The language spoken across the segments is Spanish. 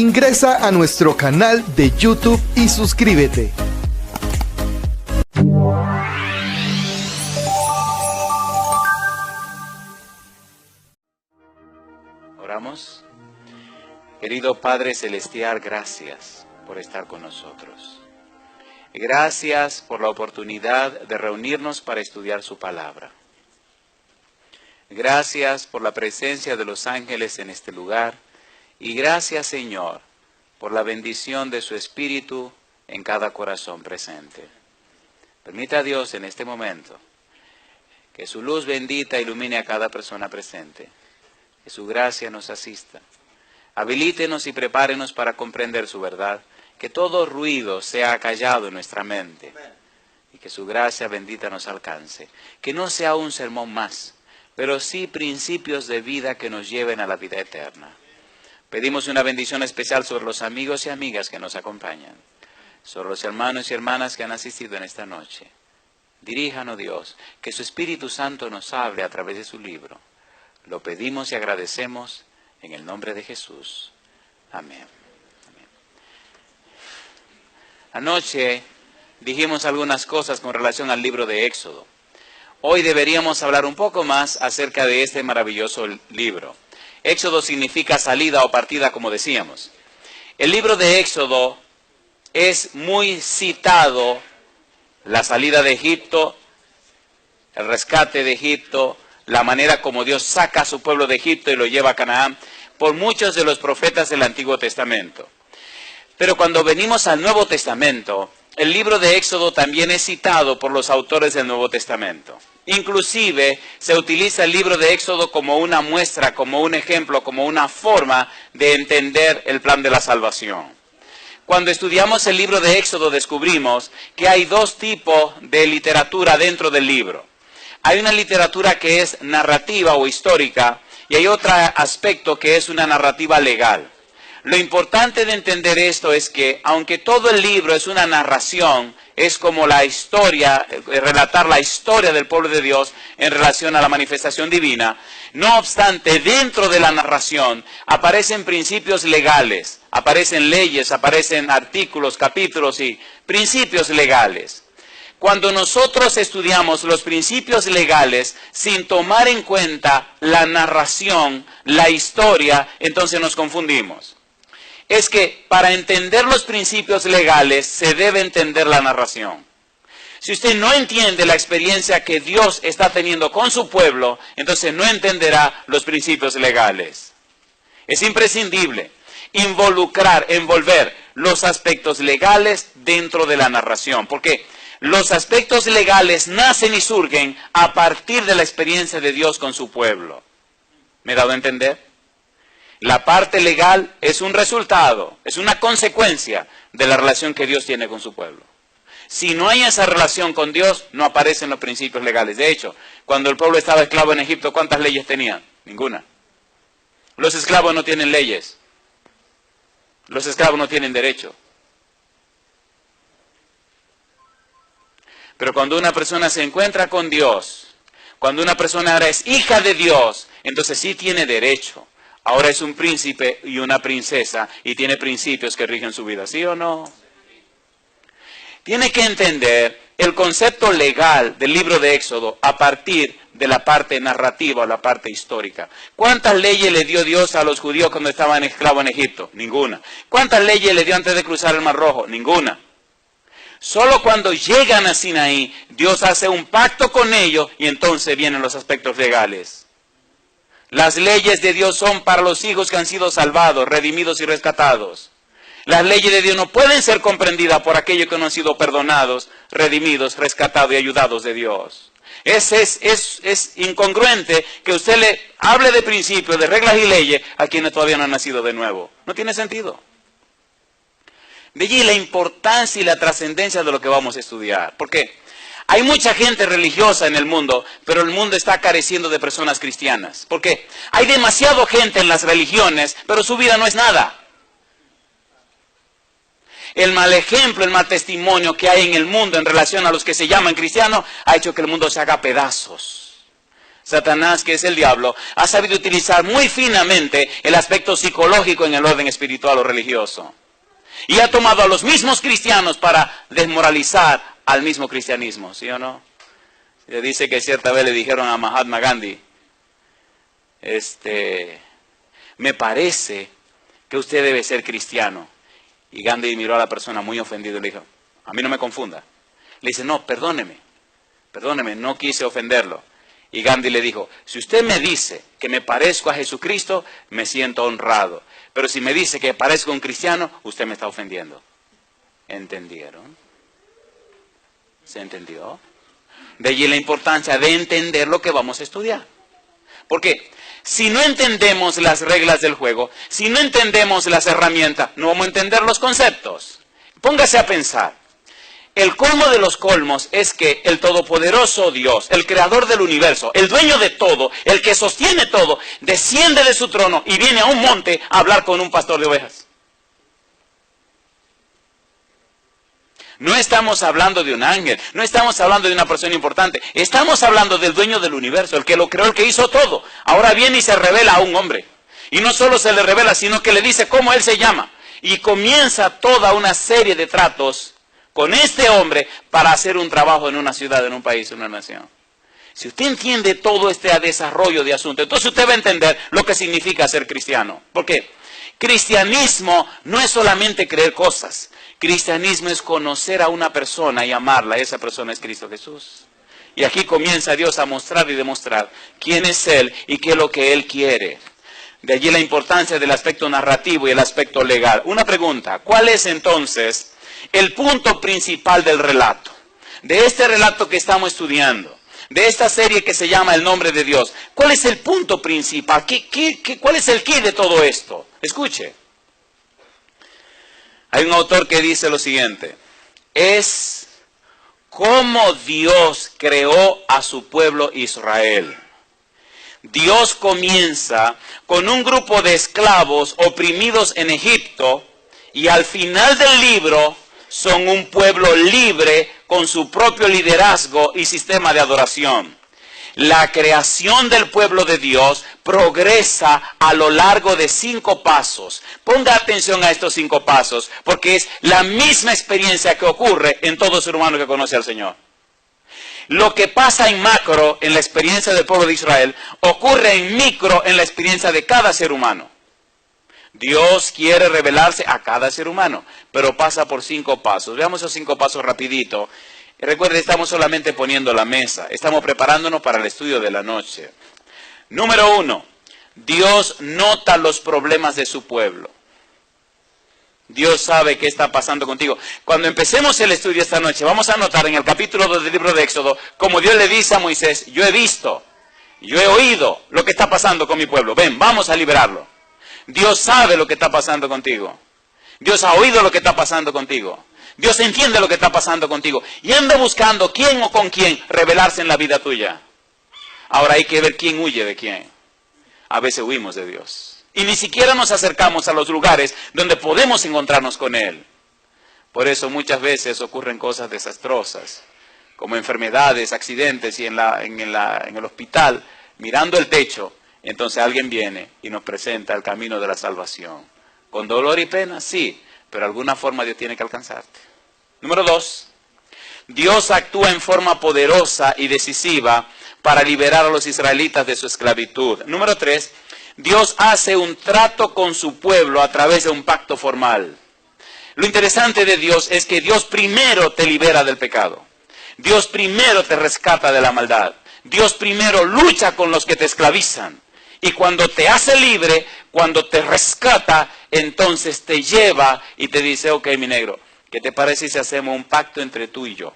Ingresa a nuestro canal de YouTube y suscríbete. Oramos. Querido Padre Celestial, gracias por estar con nosotros. Gracias por la oportunidad de reunirnos para estudiar su palabra. Gracias por la presencia de los ángeles en este lugar. Y gracias, Señor, por la bendición de su Espíritu en cada corazón presente. Permita a Dios en este momento que su luz bendita ilumine a cada persona presente. Que su gracia nos asista. Habilítenos y prepárenos para comprender su verdad. Que todo ruido sea acallado en nuestra mente. Y que su gracia bendita nos alcance. Que no sea un sermón más, pero sí principios de vida que nos lleven a la vida eterna. Pedimos una bendición especial sobre los amigos y amigas que nos acompañan, sobre los hermanos y hermanas que han asistido en esta noche. Diríjanos, Dios, que su Espíritu Santo nos hable a través de su libro. Lo pedimos y agradecemos en el nombre de Jesús. Amén. Amén. Anoche dijimos algunas cosas con relación al libro de Éxodo. Hoy deberíamos hablar un poco más acerca de este maravilloso libro. Éxodo significa salida o partida, como decíamos. El libro de Éxodo es muy citado, la salida de Egipto, el rescate de Egipto, la manera como Dios saca a su pueblo de Egipto y lo lleva a Canaán, por muchos de los profetas del Antiguo Testamento. Pero cuando venimos al Nuevo Testamento, el libro de Éxodo también es citado por los autores del Nuevo Testamento. Inclusive se utiliza el libro de Éxodo como una muestra, como un ejemplo, como una forma de entender el plan de la salvación. Cuando estudiamos el libro de Éxodo descubrimos que hay dos tipos de literatura dentro del libro. Hay una literatura que es narrativa o histórica y hay otro aspecto que es una narrativa legal. Lo importante de entender esto es que, aunque todo el libro es una narración, es como la historia, relatar la historia del pueblo de Dios en relación a la manifestación divina. No obstante, dentro de la narración aparecen principios legales, aparecen leyes, aparecen artículos, capítulos y principios legales. Cuando nosotros estudiamos los principios legales sin tomar en cuenta la narración, la historia, entonces nos confundimos. Es que para entender los principios legales se debe entender la narración. Si usted no entiende la experiencia que Dios está teniendo con su pueblo, entonces no entenderá los principios legales. Es imprescindible envolver los aspectos legales dentro de la narración, porque los aspectos legales nacen y surgen a partir de la experiencia de Dios con su pueblo. ¿Me he dado a entender? La parte legal es un resultado, es una consecuencia de la relación que Dios tiene con su pueblo. Si no hay esa relación con Dios, no aparecen los principios legales. De hecho, cuando el pueblo estaba esclavo en Egipto, ¿cuántas leyes tenían? Ninguna. Los esclavos no tienen leyes. Los esclavos no tienen derecho. Pero cuando una persona se encuentra con Dios, cuando una persona ahora es hija de Dios, entonces sí tiene derecho. Ahora es un príncipe y una princesa y tiene principios que rigen su vida, ¿sí o no? Tiene que entender el concepto legal del libro de Éxodo a partir de la parte narrativa o la parte histórica. ¿Cuántas leyes le dio Dios a los judíos cuando estaban esclavos en Egipto? Ninguna. ¿Cuántas leyes le dio antes de cruzar el Mar Rojo? Ninguna. Solo cuando llegan a Sinaí, Dios hace un pacto con ellos y entonces vienen los aspectos legales. Las leyes de Dios son para los hijos que han sido salvados, redimidos y rescatados. Las leyes de Dios no pueden ser comprendidas por aquellos que no han sido perdonados, redimidos, rescatados y ayudados de Dios. Es incongruente que usted le hable de principios, de reglas y leyes a quienes todavía no han nacido de nuevo. No tiene sentido. De allí la importancia y la trascendencia de lo que vamos a estudiar. ¿Por qué? Hay mucha gente religiosa en el mundo, pero el mundo está careciendo de personas cristianas. ¿Por qué? Hay demasiada gente en las religiones, pero su vida no es nada. El mal ejemplo, el mal testimonio que hay en el mundo en relación a los que se llaman cristianos, ha hecho que el mundo se haga pedazos. Satanás, que es el diablo, ha sabido utilizar muy finamente el aspecto psicológico en el orden espiritual o religioso. Y ha tomado a los mismos cristianos para desmoralizar al mismo cristianismo, ¿sí o no? Se dice que cierta vez le dijeron a Mahatma Gandhi, me parece que usted debe ser cristiano. Y Gandhi miró a la persona muy ofendido y le dijo, a mí no me confunda. Le dice, no, perdóneme, no quise ofenderlo. Y Gandhi le dijo, si usted me dice que me parezco a Jesucristo, me siento honrado. Pero si me dice que parezco a un cristiano, usted me está ofendiendo. ¿Entendieron? ¿Se entendió? De allí la importancia de entender lo que vamos a estudiar. Porque si no entendemos las reglas del juego, si no entendemos las herramientas, no vamos a entender los conceptos. Póngase a pensar. El colmo de los colmos es que el todopoderoso Dios, el creador del universo, el dueño de todo, el que sostiene todo, desciende de su trono y viene a un monte a hablar con un pastor de ovejas. No estamos hablando de un ángel, no estamos hablando de una persona importante, estamos hablando del dueño del universo, el que lo creó, el que hizo todo. Ahora viene y se revela a un hombre. Y no solo se le revela, sino que le dice cómo él se llama. Y comienza toda una serie de tratos con este hombre para hacer un trabajo en una ciudad, en un país, en una nación. Si usted entiende todo este desarrollo de asunto, entonces usted va a entender lo que significa ser cristiano. ¿Por qué? Cristianismo no es solamente creer cosas. Cristianismo es conocer a una persona y amarla. Esa persona es Cristo Jesús. Y aquí comienza Dios a mostrar y demostrar quién es Él y qué es lo que Él quiere. De allí la importancia del aspecto narrativo y el aspecto legal. Una pregunta, ¿cuál es entonces el punto principal del relato? De este relato que estamos estudiando, de esta serie que se llama El Nombre de Dios, ¿cuál es el punto principal? ¿Cuál es el qué de todo esto? Escuche. Hay un autor que dice lo siguiente, es cómo Dios creó a su pueblo Israel. Dios comienza con un grupo de esclavos oprimidos en Egipto y al final del libro son un pueblo libre con su propio liderazgo y sistema de adoración. La creación del pueblo de Dios progresa a lo largo de 5 pasos. Ponga atención a estos 5 pasos, porque es la misma experiencia que ocurre en todo ser humano que conoce al Señor. Lo que pasa en macro, en la experiencia del pueblo de Israel, ocurre en micro, en la experiencia de cada ser humano. Dios quiere revelarse a cada ser humano, pero pasa por 5 pasos. Veamos esos 5 pasos rapidito. Recuerden, estamos solamente poniendo la mesa. Estamos preparándonos para el estudio de la noche. Número 1. Dios nota los problemas de su pueblo. Dios sabe qué está pasando contigo. Cuando empecemos el estudio esta noche, vamos a notar en el capítulo 2 del libro de Éxodo, como Dios le dice a Moisés, yo he visto, yo he oído lo que está pasando con mi pueblo. Ven, vamos a liberarlo. Dios sabe lo que está pasando contigo. Dios ha oído lo que está pasando contigo. Dios entiende lo que está pasando contigo. Y anda buscando quién o con quién revelarse en la vida tuya. Ahora hay que ver quién huye de quién. A veces huimos de Dios. Y ni siquiera nos acercamos a los lugares donde podemos encontrarnos con Él. Por eso muchas veces ocurren cosas desastrosas, como enfermedades, accidentes, y en el hospital, mirando el techo, entonces alguien viene y nos presenta el camino de la salvación. Con dolor y pena, sí, pero de alguna forma Dios tiene que alcanzarte. Número 2, Dios actúa en forma poderosa y decisiva para liberar a los israelitas de su esclavitud. Número 3, Dios hace un trato con su pueblo a través de un pacto formal. Lo interesante de Dios es que Dios primero te libera del pecado. Dios primero te rescata de la maldad. Dios primero lucha con los que te esclavizan. Y cuando te hace libre, cuando te rescata, entonces te lleva y te dice, ok, mi negro, ¿qué te parece si hacemos un pacto entre tú y yo?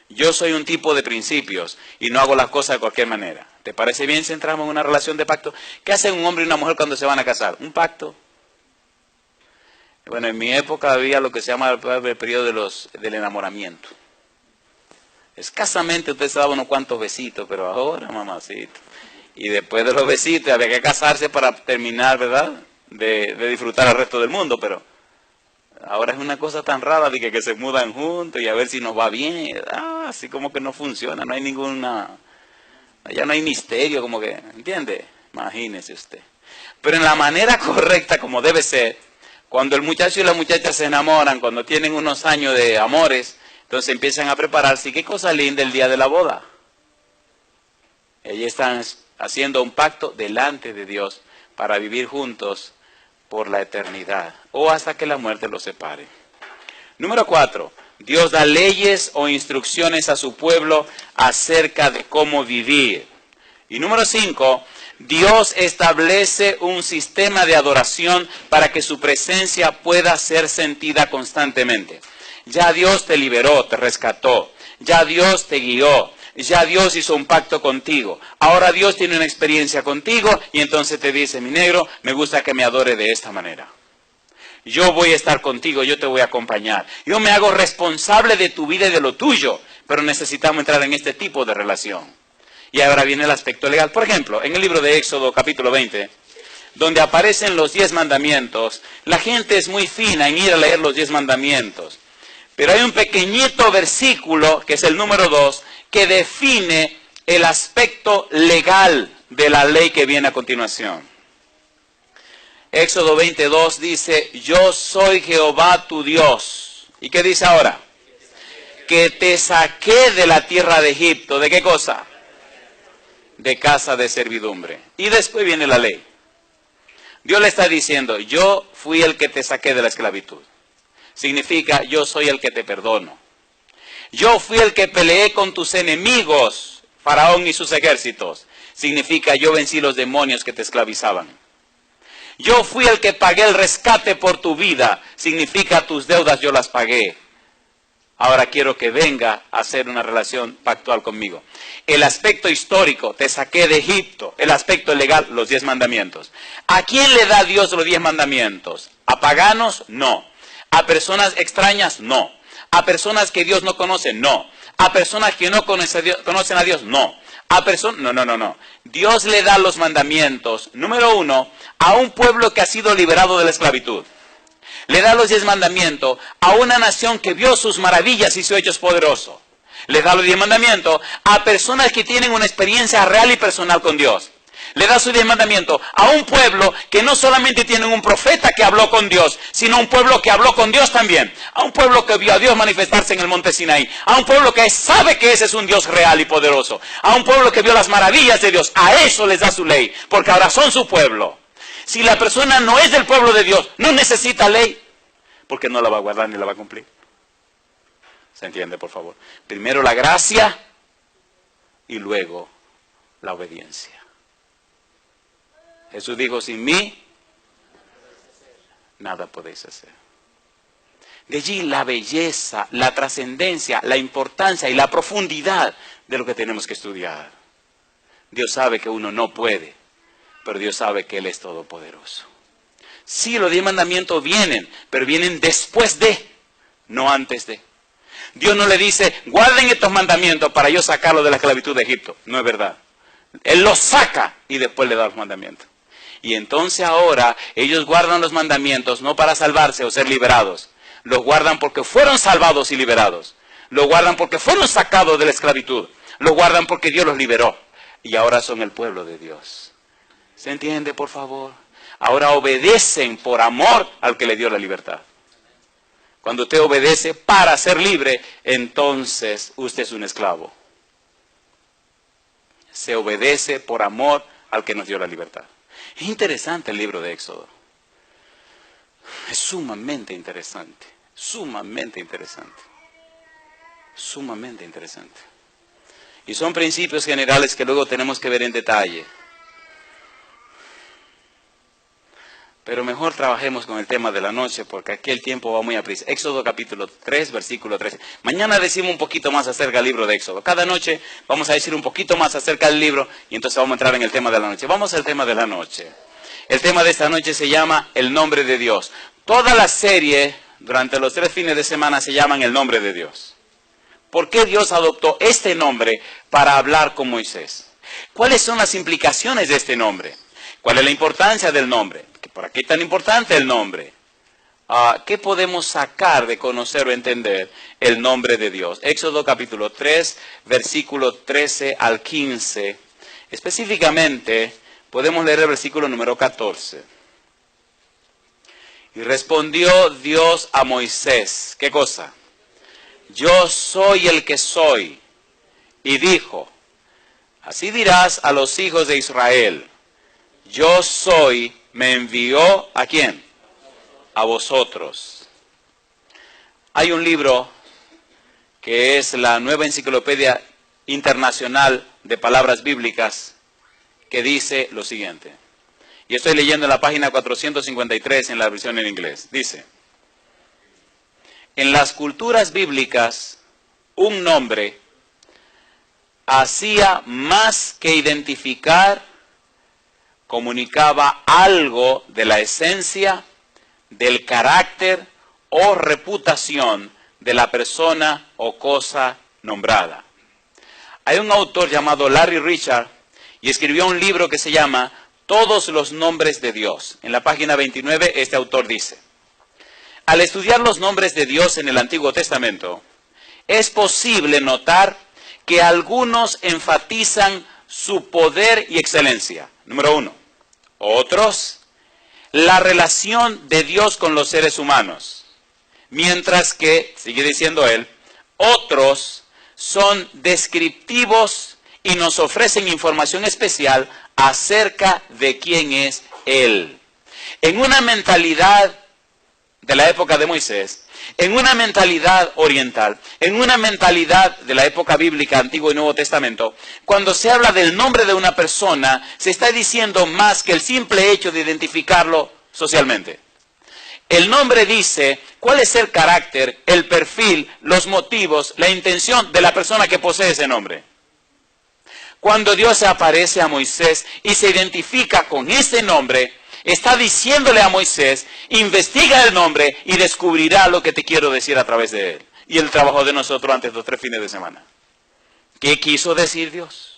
Yo soy un tipo de principios y no hago las cosas de cualquier manera. ¿Te parece bien si entramos en una relación de pacto? ¿Qué hacen un hombre y una mujer cuando se van a casar? Un pacto. Bueno, en mi época había lo que se llama el periodo del enamoramiento. Escasamente usted se daba unos cuantos besitos, pero ahora, mamacito. Y después de los besitos había que casarse para terminar, ¿verdad? De disfrutar al resto del mundo, pero ahora es una cosa tan rara de que se mudan juntos y a ver si nos va bien. Así como que no funciona, no hay ninguna Ya no hay misterio, como que, ¿entiende? Imagínese usted. Pero en la manera correcta, como debe ser, cuando el muchacho y la muchacha se enamoran, cuando tienen unos años de amores, entonces empiezan a prepararse. ¿Y qué cosa linda el día de la boda? Ellos están haciendo un pacto delante de Dios para vivir juntos por la eternidad o hasta que la muerte los separe. Número 4. Dios da leyes o instrucciones a su pueblo acerca de cómo vivir. Y número 5. Dios establece un sistema de adoración para que su presencia pueda ser sentida constantemente. Ya Dios te liberó, te rescató. Ya Dios te guió. Ya Dios hizo un pacto contigo. Ahora Dios tiene una experiencia contigo y entonces te dice, mi negro, me gusta que me adore de esta manera. Yo voy a estar contigo, yo te voy a acompañar. Yo me hago responsable de tu vida y de lo tuyo, pero necesitamos entrar en este tipo de relación. Y ahora viene el aspecto legal. Por ejemplo, en el libro de Éxodo, capítulo 20, donde aparecen los 10 mandamientos, la gente es muy fina en ir a leer los 10 mandamientos. Pero hay un pequeñito versículo, que es el número 2, que define el aspecto legal de la ley que viene a continuación. Éxodo 22 dice, yo soy Jehová tu Dios. ¿Y qué dice ahora? Que te saqué de la tierra de Egipto. ¿De qué cosa? De casa de servidumbre. Y después viene la ley. Dios le está diciendo, yo fui el que te saqué de la esclavitud. Significa, yo soy el que te perdono. Yo fui el que peleé con tus enemigos, Faraón y sus ejércitos. Significa, yo vencí los demonios que te esclavizaban. Yo fui el que pagué el rescate por tu vida. Significa, tus deudas yo las pagué. Ahora quiero que venga a hacer una relación pactual conmigo. El aspecto histórico, te saqué de Egipto. El aspecto legal, los 10 mandamientos. ¿A quién le da Dios los 10 mandamientos? ¿A paganos? No. ¿A personas extrañas? No. ¿A personas que Dios no conoce? No. ¿A personas que no conocen a Dios? No. ¿A personas? No. Dios le da los mandamientos, número 1, a un pueblo que ha sido liberado de la esclavitud. Le da los 10 mandamientos a una nación que vio sus maravillas y sus hechos poderosos. Le da los 10 mandamientos a personas que tienen una experiencia real y personal con Dios. Le da sus 10 mandamientos a un pueblo que no solamente tiene un profeta que habló con Dios, sino un pueblo que habló con Dios también. A un pueblo que vio a Dios manifestarse en el monte Sinaí. A un pueblo que sabe que ese es un Dios real y poderoso. A un pueblo que vio las maravillas de Dios. A eso les da su ley, porque ahora son su pueblo. Si la persona no es del pueblo de Dios, no necesita ley, porque no la va a guardar ni la va a cumplir. ¿Se entiende, por favor? Primero la gracia y luego la obediencia. Jesús dijo, sin mí, nada podéis hacer. De allí la belleza, la trascendencia, la importancia y la profundidad de lo que tenemos que estudiar. Dios sabe que uno no puede, pero Dios sabe que Él es todopoderoso. Sí, los 10 mandamientos vienen, pero vienen después de, no antes de. Dios no le dice, guarden estos mandamientos para yo sacarlos de la esclavitud de Egipto. No es verdad. Él los saca y después le da los mandamientos. Y entonces ahora ellos guardan los mandamientos no para salvarse o ser liberados. Los guardan porque fueron salvados y liberados. Los guardan porque fueron sacados de la esclavitud. Los guardan porque Dios los liberó. Y ahora son el pueblo de Dios. ¿Se entiende, por favor? Ahora obedecen por amor al que le dio la libertad. Cuando usted obedece para ser libre, entonces usted es un esclavo. Se obedece por amor al que nos dio la libertad. Es interesante el libro de Éxodo. Es sumamente interesante. Sumamente interesante. Sumamente interesante. Y son principios generales que luego tenemos que ver en detalle. Pero mejor trabajemos con el tema de la noche, porque aquí el tiempo va muy aprisa. Éxodo capítulo 3, versículo 13. Mañana decimos un poquito más acerca del libro de Éxodo. Cada noche vamos a decir un poquito más acerca del libro, y entonces vamos a entrar en el tema de la noche. Vamos al tema de la noche. El tema de esta noche se llama el nombre de Dios. Toda la serie, durante los 3 fines de semana, se llaman el nombre de Dios. ¿Por qué Dios adoptó este nombre para hablar con Moisés? ¿Cuáles son las implicaciones de este nombre? ¿Cuál es la importancia del nombre? ¿Por qué es tan importante el nombre? ¿Qué podemos sacar de conocer o entender el nombre de Dios? Éxodo capítulo 3, versículo 13 al 15, Específicamente, podemos leer el versículo número 14. Y respondió Dios a Moisés, ¿qué cosa? Yo soy el que soy. Y dijo, así dirás a los hijos de Israel, yo soy, me envió, ¿a quién? A vosotros. Hay un libro que es la Nueva Enciclopedia Internacional de Palabras Bíblicas, que dice lo siguiente. Y estoy leyendo en la página 453 en la versión en inglés. Dice, en las culturas bíblicas, un nombre hacía más que identificar, comunicaba algo de la esencia, del carácter o reputación de la persona o cosa nombrada. Hay un autor llamado Larry Richard y escribió un libro que se llama Todos los nombres de Dios. En la página 29 este autor dice, al estudiar los nombres de Dios en el Antiguo Testamento, es posible notar que algunos enfatizan su poder y excelencia. Número 1. Otros, la relación de Dios con los seres humanos. Mientras que, sigue diciendo él, otros son descriptivos y nos ofrecen información especial acerca de quién es Él. En una mentalidad de la época de Moisés, en una mentalidad oriental, en una mentalidad de la época bíblica, Antiguo y Nuevo Testamento, cuando se habla del nombre de una persona, se está diciendo más que el simple hecho de identificarlo socialmente. El nombre dice cuál es el carácter, el perfil, los motivos, la intención de la persona que posee ese nombre. Cuando Dios se aparece a Moisés y se identifica con ese nombre, está diciéndole a Moisés, investiga el nombre y descubrirá lo que te quiero decir a través de él. Y el trabajo de nosotros antes de los 3 fines de semana. ¿Qué quiso decir Dios?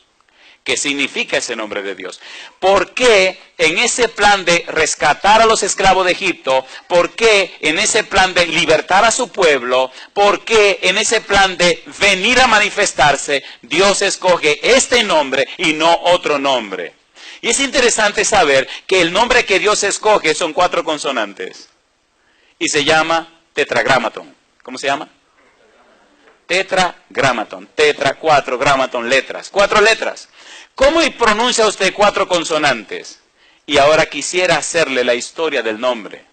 ¿Qué significa ese nombre de Dios? ¿Por qué en ese plan de rescatar a los esclavos de Egipto? ¿Por qué en ese plan de libertar a su pueblo? ¿Por qué en ese plan de venir a manifestarse, Dios escoge este nombre y no otro nombre? Y es interesante saber que el nombre que Dios escoge son 4 consonantes. Y se llama tetragramaton. ¿Cómo se llama? Tetragramaton. Tetra, 4, gramaton, letras. 4 letras. ¿Cómo pronuncia usted 4 consonantes? Y ahora quisiera hacerle la historia del nombre.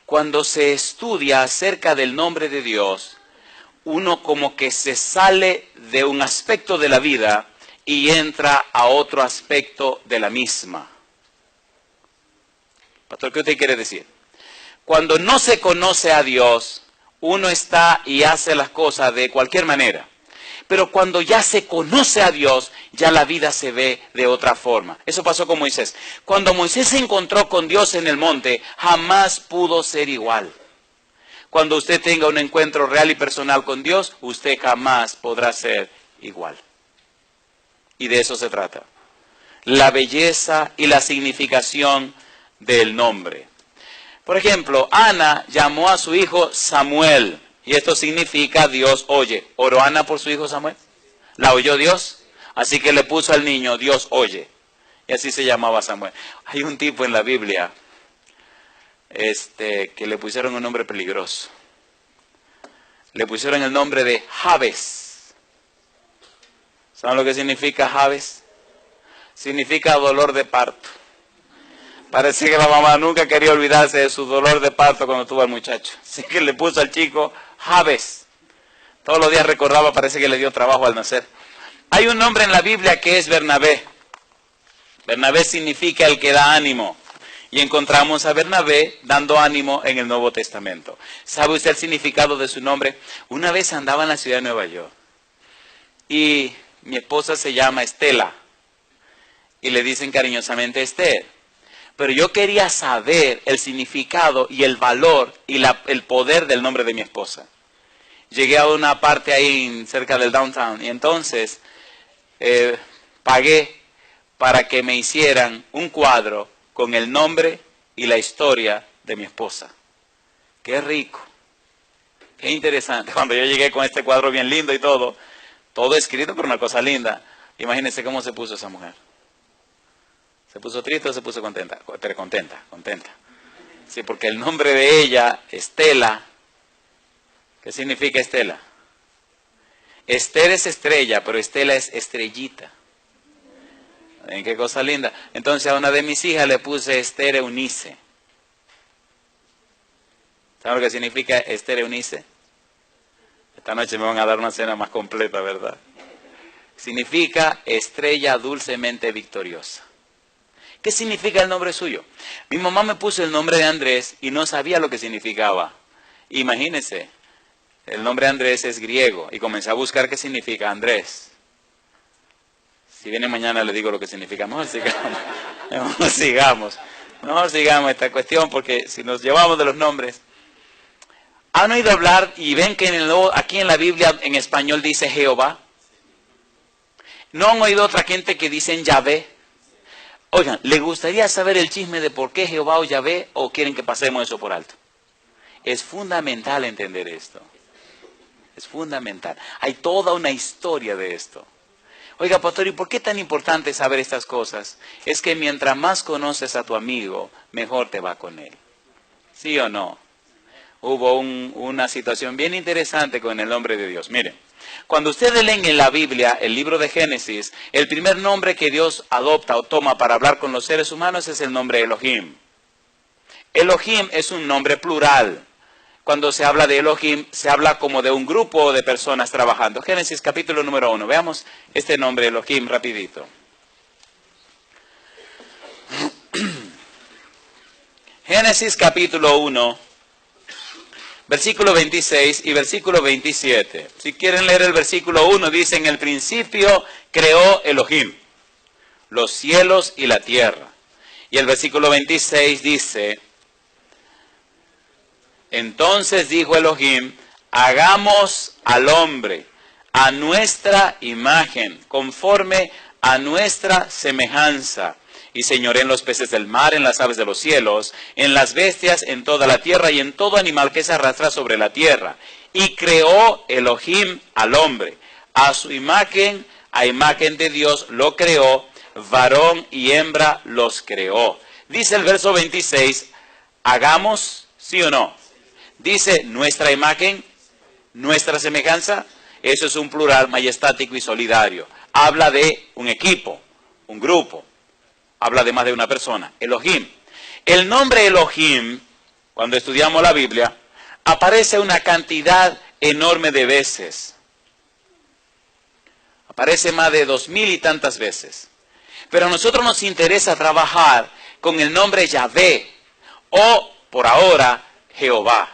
Cuando se estudia acerca del nombre de Dios, uno como que se sale de un aspecto de la vida y entra a otro aspecto de la misma. Pastor, ¿qué usted quiere decir? Cuando no se conoce a Dios, uno está y hace las cosas de cualquier manera. Pero cuando ya se conoce a Dios, ya la vida se ve de otra forma. Eso pasó con Moisés. Cuando Moisés se encontró con Dios en el monte, jamás pudo ser igual. Cuando usted tenga un encuentro real y personal con Dios, usted jamás podrá ser igual. Y de eso se trata. La belleza y la significación del nombre. Por ejemplo, Ana llamó a su hijo Samuel. Y esto significa Dios oye. ¿Oró Ana por su hijo Samuel? ¿La oyó Dios? Así que le puso al niño Dios oye. Y así se llamaba Samuel. Hay un tipo en la Biblia que le pusieron un nombre peligroso. Le pusieron el nombre de Jabes. ¿Saben lo que significa Jabes? Significa dolor de parto. Parece que la mamá nunca quería olvidarse de su dolor de parto cuando tuvo al muchacho. Así que le puso al chico Jabes. Todos los días recordaba, parece que le dio trabajo al nacer. Hay un nombre en la Biblia que es Bernabé. Bernabé significa el que da ánimo. Y encontramos a Bernabé dando ánimo en el Nuevo Testamento. ¿Sabe usted el significado de su nombre? Una vez andaba en la ciudad de Nueva York. Y mi esposa se llama Estela. Y le dicen cariñosamente Esther. Pero yo quería saber el significado y el valor y el poder del nombre de mi esposa. Llegué a una parte ahí cerca del downtown y entonces pagué para que me hicieran un cuadro con el nombre y la historia de mi esposa. Qué rico, qué interesante. Cuando yo llegué con este cuadro bien lindo y todo, Todo escrito por una cosa linda. Imagínense cómo se puso esa mujer. ¿Se puso triste o se puso contenta? Contenta. Sí, porque el nombre de ella, Estela, ¿qué significa Estela? Esther es estrella, pero Estela es estrellita. ¿Ven qué cosa linda? Entonces a una de mis hijas le puse Esther Eunice. ¿Saben lo que significa Esther Eunice? Esta noche me van a dar una cena más completa, ¿verdad? Significa estrella dulcemente victoriosa. ¿Qué significa el nombre suyo? Mi mamá me puso el nombre de Andrés y no sabía lo que significaba. Imagínense, el nombre Andrés es griego y comencé a buscar qué significa Andrés. Si viene mañana le digo lo que significa. Mejor sigamos esta cuestión, porque si nos llevamos de los nombres. ¿Han oído hablar y ven que aquí en la Biblia en español dice Jehová? ¿No han oído otra gente que dicen Yahvé? Oigan, ¿les gustaría saber el chisme de por qué Jehová o Yahvé, o quieren que pasemos eso por alto? Es fundamental entender esto. Es fundamental. Hay toda una historia de esto. Oiga, pastor, ¿y por qué es tan importante saber estas cosas? Es que mientras más conoces a tu amigo, mejor te va con él. ¿Sí o no? Hubo una situación bien interesante con el nombre de Dios. Miren, cuando ustedes leen en la Biblia, el libro de Génesis, el primer nombre que Dios adopta o toma para hablar con los seres humanos es el nombre Elohim. Elohim es un nombre plural. Cuando se habla de Elohim, se habla como de un grupo de personas trabajando. Génesis capítulo número 1. Veamos este nombre Elohim rapidito. Génesis capítulo 1. Versículo 26 y versículo 27. Si quieren leer el versículo 1, dice: en el principio creó Elohim los cielos y la tierra. Y el versículo 26 dice: entonces dijo Elohim, hagamos al hombre a nuestra imagen, conforme a nuestra semejanza, y señoré en los peces del mar, en las aves de los cielos, en las bestias, en toda la tierra y en todo animal que se arrastra sobre la tierra. Y creó Elohim al hombre, a su imagen, a imagen de Dios lo creó, varón y hembra los creó. Dice el verso 26, hagamos, ¿sí o no? Dice nuestra imagen, nuestra semejanza. Eso es un plural majestático y solidario. Habla de un equipo, un grupo. Habla de más de una persona. Elohim. El nombre Elohim, cuando estudiamos la Biblia, aparece una cantidad enorme de veces. Aparece más de 2000 y tantas veces. Pero a nosotros nos interesa trabajar con el nombre Yahvé o, por ahora, Jehová.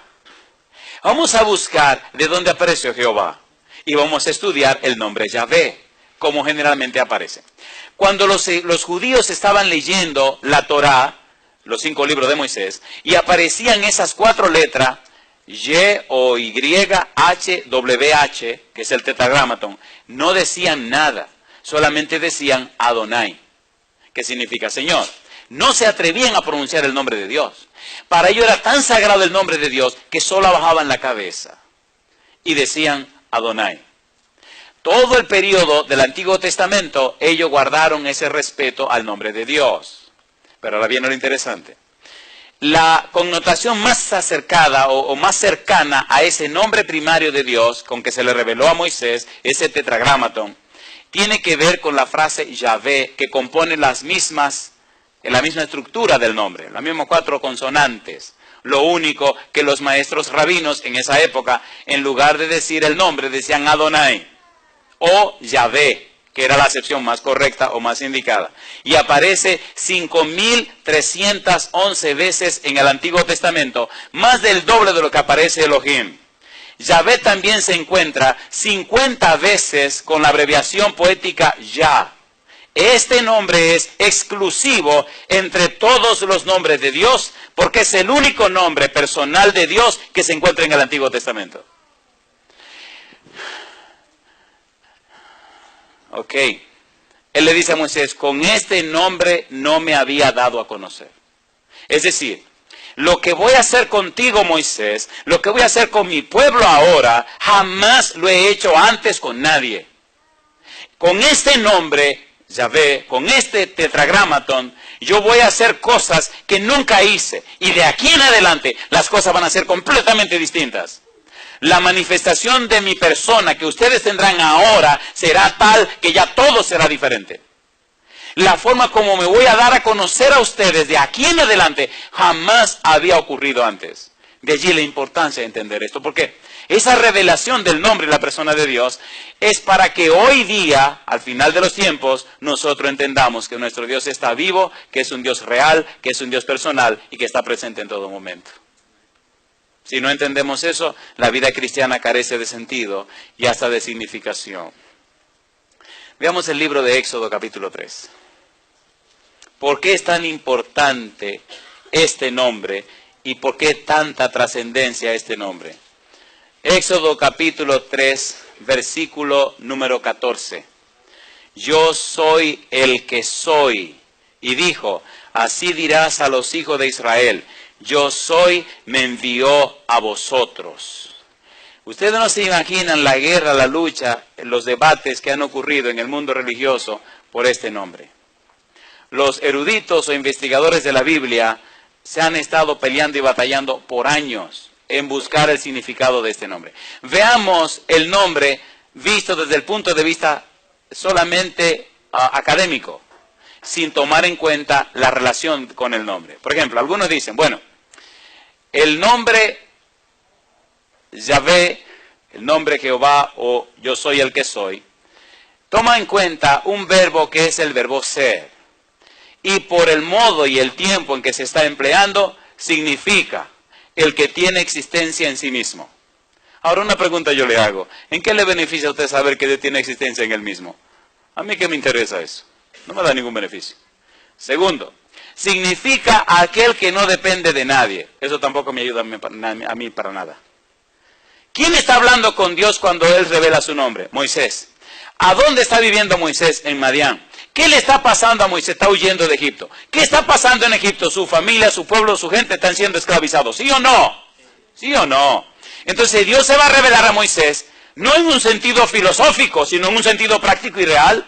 Vamos a buscar de dónde apareció Jehová y vamos a estudiar el nombre Yahvé, como generalmente aparece. Cuando los judíos estaban leyendo la Torá, los 5 libros de Moisés, y aparecían esas 4 letras, Y o Y, H, W, H, que es el tetragramatón, no decían nada, solamente decían Adonai, que significa Señor. No se atrevían a pronunciar el nombre de Dios. Para ellos era tan sagrado el nombre de Dios que solo bajaban la cabeza y decían Adonai. Todo el periodo del Antiguo Testamento, ellos guardaron ese respeto al nombre de Dios. Pero ahora viene lo interesante. La connotación más acercada o más cercana a ese nombre primario de Dios, con que se le reveló a Moisés, ese tetragramatón, tiene que ver con la frase Yahvé, que compone la misma estructura del nombre, las mismas 4 consonantes. Lo único que los maestros rabinos en esa época, en lugar de decir el nombre, decían Adonai o Yahvé, que era la acepción más correcta o más indicada. Y aparece 5311 veces en el Antiguo Testamento, más del doble de lo que aparece Elohim. Yahvé también se encuentra 50 veces con la abreviación poética Yah. Este nombre es exclusivo entre todos los nombres de Dios, porque es el único nombre personal de Dios que se encuentra en el Antiguo Testamento. Ok, él le dice a Moisés, con este nombre no me había dado a conocer. Es decir, lo que voy a hacer contigo, Moisés, lo que voy a hacer con mi pueblo ahora, jamás lo he hecho antes con nadie. con este nombre, Yahvé, con este tetragramatón, yo voy a hacer cosas que nunca hice. Y de aquí en adelante, las cosas van a ser completamente distintas. La manifestación de mi persona que ustedes tendrán ahora será tal que ya todo será diferente. La forma como me voy a dar a conocer a ustedes de aquí en adelante jamás había ocurrido antes. De allí la importancia de entender esto, porque esa revelación del nombre y la persona de Dios es para que hoy día, al final de los tiempos, nosotros entendamos que nuestro Dios está vivo, que es un Dios real, que es un Dios personal y que está presente en todo momento. Si no entendemos eso, la vida cristiana carece de sentido y hasta de significación. Veamos el libro de Éxodo capítulo 3. ¿Por qué es tan importante este nombre y por qué tanta trascendencia este nombre? Éxodo capítulo 3, versículo número 14. Yo soy el que soy. Y dijo, así dirás a los hijos de Israel, yo soy, me envió a vosotros. Ustedes no se imaginan la guerra, la lucha, los debates que han ocurrido en el mundo religioso por este nombre. Los eruditos o investigadores de la Biblia se han estado peleando y batallando por años en buscar el significado de este nombre. Veamos el nombre visto desde el punto de vista solamente académico, sin tomar en cuenta la relación con el nombre. Por ejemplo, algunos dicen, bueno, el nombre Yahvé, el nombre Jehová o yo soy el que soy, toma en cuenta un verbo que es el verbo ser. Y por el modo y el tiempo en que se está empleando, significa el que tiene existencia en sí mismo. Ahora una pregunta yo le hago. ¿En qué le beneficia a usted saber que Dios tiene existencia en él mismo? A mí qué me interesa eso. No me da ningún beneficio. Segundo, significa aquel que no depende de nadie. Eso tampoco me ayuda a mí para nada. ¿Quién está hablando con Dios cuando Él revela su nombre? Moisés. ¿A dónde está viviendo Moisés? En Madián. ¿Qué le está pasando a Moisés? Está huyendo de Egipto. ¿Qué está pasando en Egipto? Su familia, su pueblo, su gente están siendo esclavizados. ¿Sí o no? ¿Sí o no? Entonces Dios se va a revelar a Moisés, no en un sentido filosófico, sino en un sentido práctico y real.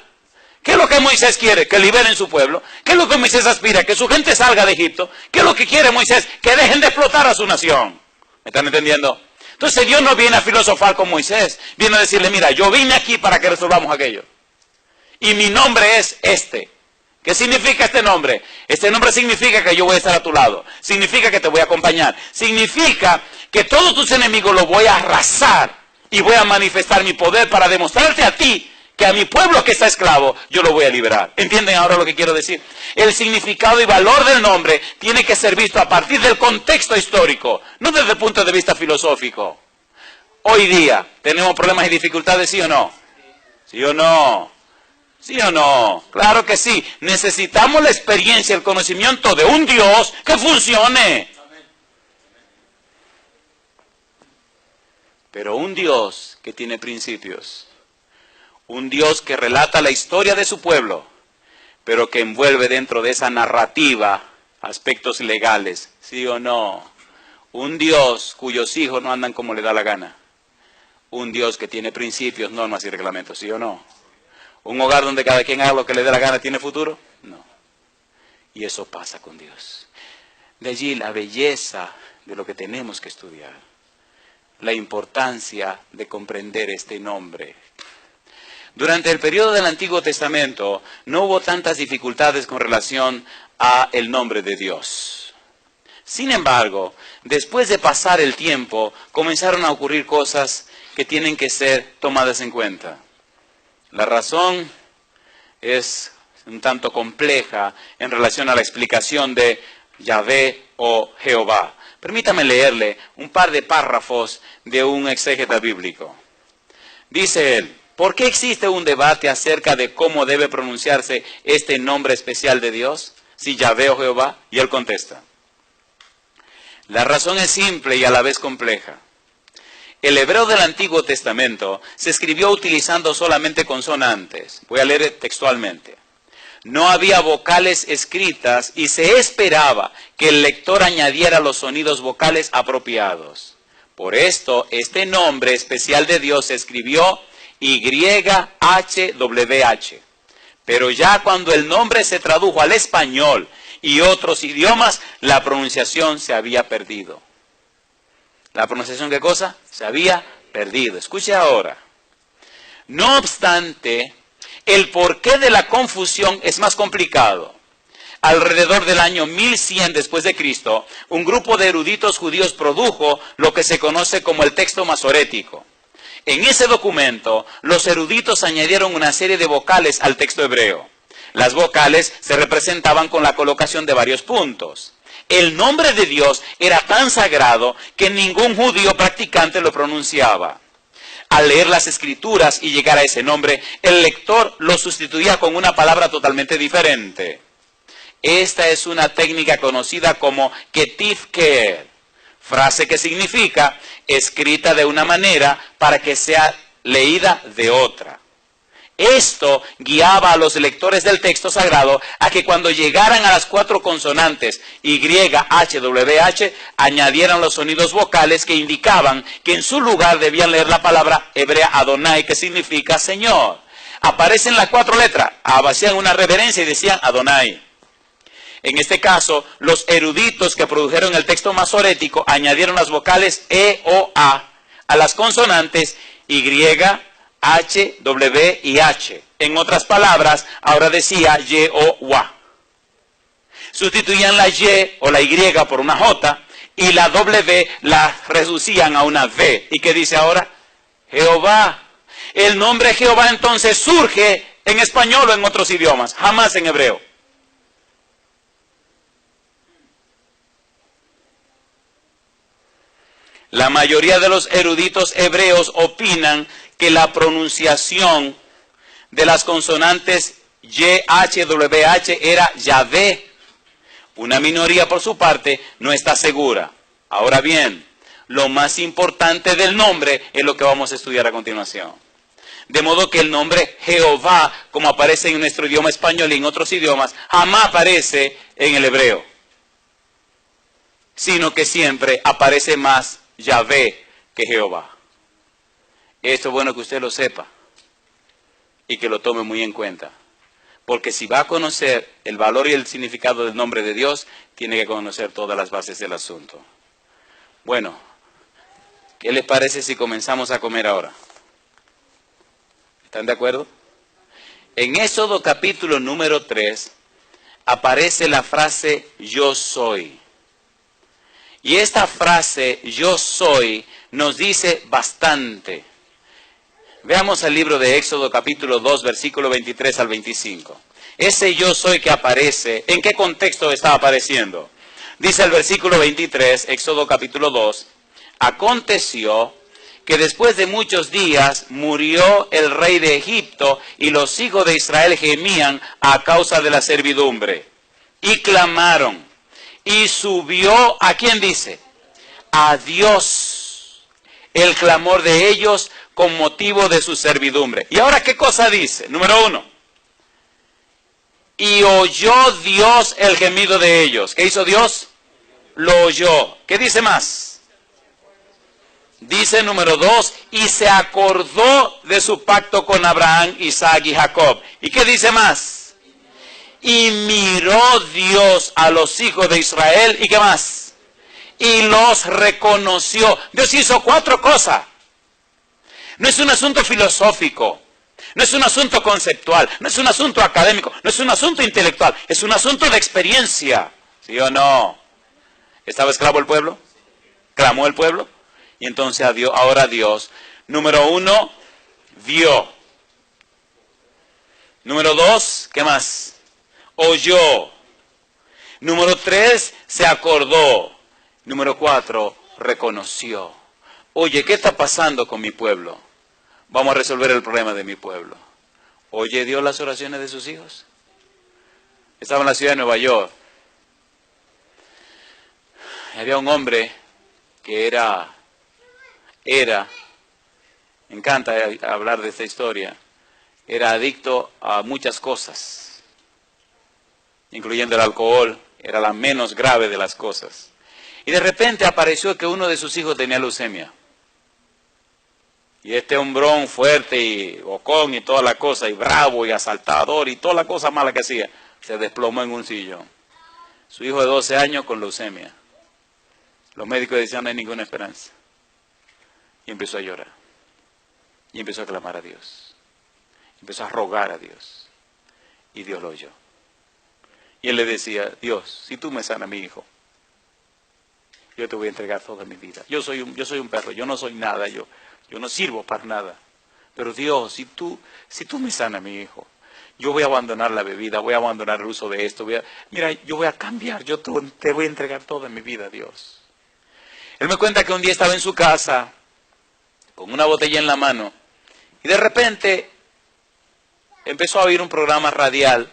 ¿Qué es lo que Moisés quiere? Que liberen su pueblo. ¿Qué es lo que Moisés aspira? Que su gente salga de Egipto. ¿Qué es lo que quiere Moisés? Que dejen de explotar a su nación. ¿Me están entendiendo? Entonces Dios no viene a filosofar con Moisés. Viene a decirle, mira, yo vine aquí para que resolvamos aquello. Y mi nombre es este. ¿Qué significa este nombre? Este nombre significa que yo voy a estar a tu lado. Significa que te voy a acompañar. Significa que todos tus enemigos los voy a arrasar. Y voy a manifestar mi poder para demostrarte a ti que a mi pueblo que está esclavo, yo lo voy a liberar. ¿Entienden ahora lo que quiero decir? El significado y valor del nombre tiene que ser visto a partir del contexto histórico, no desde el punto de vista filosófico. Hoy día, ¿tenemos problemas y dificultades, sí o no? ¿Sí o no? ¿Sí o no? Claro que sí. Necesitamos la experiencia, el conocimiento de un Dios que funcione. Pero un Dios que tiene principios. Un Dios que relata la historia de su pueblo, pero que envuelve dentro de esa narrativa aspectos legales. ¿Sí o no? Un Dios cuyos hijos no andan como le da la gana. Un Dios que tiene principios, normas y reglamentos. ¿Sí o no? ¿Un hogar donde cada quien haga lo que le dé la gana tiene futuro? No. Y eso pasa con Dios. De allí la belleza de lo que tenemos que estudiar. La importancia de comprender este nombre. Durante el periodo del Antiguo Testamento no hubo tantas dificultades con relación a el nombre de Dios. Sin embargo, después de pasar el tiempo, comenzaron a ocurrir cosas que tienen que ser tomadas en cuenta. La razón es un tanto compleja en relación a la explicación de Yahvé o Jehová. Permítame leerle un par de párrafos de un exégeta bíblico. Dice él, ¿por qué existe un debate acerca de cómo debe pronunciarse este nombre especial de Dios? Si Yahvé o Jehová, y él contesta. La razón es simple y a la vez compleja. El hebreo del Antiguo Testamento se escribió utilizando solamente consonantes. Voy a leer textualmente. No había vocales escritas y se esperaba que el lector añadiera los sonidos vocales apropiados. Por esto, este nombre especial de Dios se escribió YHWH. Pero ya cuando el nombre se tradujo al español y otros idiomas, la pronunciación se había perdido. ¿La pronunciación qué cosa? Se había perdido. Escuche ahora. No obstante, el porqué de la confusión es más complicado. Alrededor del año 1100 después de Cristo, un grupo de eruditos judíos produjo lo que se conoce como el texto masorético. En ese documento, los eruditos añadieron una serie de vocales al texto hebreo. Las vocales se representaban con la colocación de varios puntos. El nombre de Dios era tan sagrado que ningún judío practicante lo pronunciaba. Al leer las escrituras y llegar a ese nombre, el lector lo sustituía con una palabra totalmente diferente. Esta es una técnica conocida como ketiv ke'er, frase que significa escrita de una manera para que sea leída de otra. Esto guiaba a los lectores del texto sagrado a que cuando llegaran a las 4 consonantes YHWH añadieran los sonidos vocales que indicaban que en su lugar debían leer la palabra hebrea Adonai, que significa Señor. Aparecen las 4 letras, hacían una reverencia y decían Adonai. En este caso, los eruditos que produjeron el texto masorético añadieron las vocales E o A las consonantes Y, H, W y H. En otras palabras, ahora decía Y o Wa. Sustituían la Y o la Y por una J y la W la reducían a una V. ¿Y qué dice ahora? Jehová. El nombre Jehová entonces surge en español o en otros idiomas, jamás en hebreo. La mayoría de los eruditos hebreos opinan que la pronunciación de las consonantes YHWH era Yahvé. Una minoría, por su parte, no está segura. Ahora bien, lo más importante del nombre es lo que vamos a estudiar a continuación. De modo que el nombre Jehová, como aparece en nuestro idioma español y en otros idiomas, jamás aparece en el hebreo, sino que siempre aparece más Yahvé que Jehová. Esto es bueno que usted lo sepa y que lo tome muy en cuenta. Porque si va a conocer el valor y el significado del nombre de Dios, tiene que conocer todas las bases del asunto. Bueno, ¿qué les parece si comenzamos a comer ahora? ¿Están de acuerdo? En Éxodo capítulo número 3 aparece la frase yo soy. Y esta frase yo soy nos dice bastante. Veamos el libro de Éxodo capítulo 2 versículo 23 al 25. Ese yo soy que aparece, ¿en qué contexto está apareciendo? Dice el versículo 23, Éxodo capítulo 2, aconteció que después de muchos días murió el rey de Egipto y los hijos de Israel gemían a causa de la servidumbre. Y clamaron. Y subió, ¿a quién dice? A Dios, el clamor de ellos con motivo de su servidumbre. ¿Y ahora qué cosa dice? Número 1. Y oyó Dios el gemido de ellos. ¿Qué hizo Dios? Lo oyó. ¿Qué dice más? Dice número 2, y se acordó de su pacto con Abraham, Isaac y Jacob. ¿Y qué dice más? Y miró Dios a los hijos de Israel, ¿y qué más? Y los reconoció. Dios hizo 4 cosas. No es un asunto filosófico, no es un asunto conceptual, no es un asunto académico, no es un asunto intelectual, es un asunto de experiencia. ¿Sí o no? ¿Estaba esclavo el pueblo? ¿Clamó el pueblo? Y entonces ahora Dios, número 1, vio. Número 2, ¿qué más? Oyó. Número 3, se acordó. Número 4, reconoció. Oye, ¿qué está pasando con mi pueblo? Vamos a resolver el problema de mi pueblo. ¿Oye Dios las oraciones de sus hijos? Estaba en la ciudad de Nueva York. Había un hombre que era, me encanta hablar de esta historia, era adicto a muchas cosas, incluyendo el alcohol, era la menos grave de las cosas. Y de repente apareció que uno de sus hijos tenía leucemia. Y este hombrón fuerte y bocón y toda la cosa, y bravo y asaltador y toda la cosa mala que hacía, se desplomó en un sillón. Su hijo de 12 años con leucemia. Los médicos decían no hay ninguna esperanza. Y empezó a llorar. Y empezó a clamar a Dios. Empezó a rogar a Dios. Y Dios lo oyó. Y él le decía, Dios, si tú me sanas a mi hijo, yo te voy a entregar toda mi vida. Yo soy un perro, yo no soy nada, yo no sirvo para nada. Pero Dios, si tú me sanas a mi hijo, yo voy a abandonar la bebida, voy a abandonar el uso de esto. Mira, yo voy a cambiar, yo te voy a entregar toda mi vida, Dios. Él me cuenta que un día estaba en su casa, con una botella en la mano, y de repente empezó a oír un programa radial,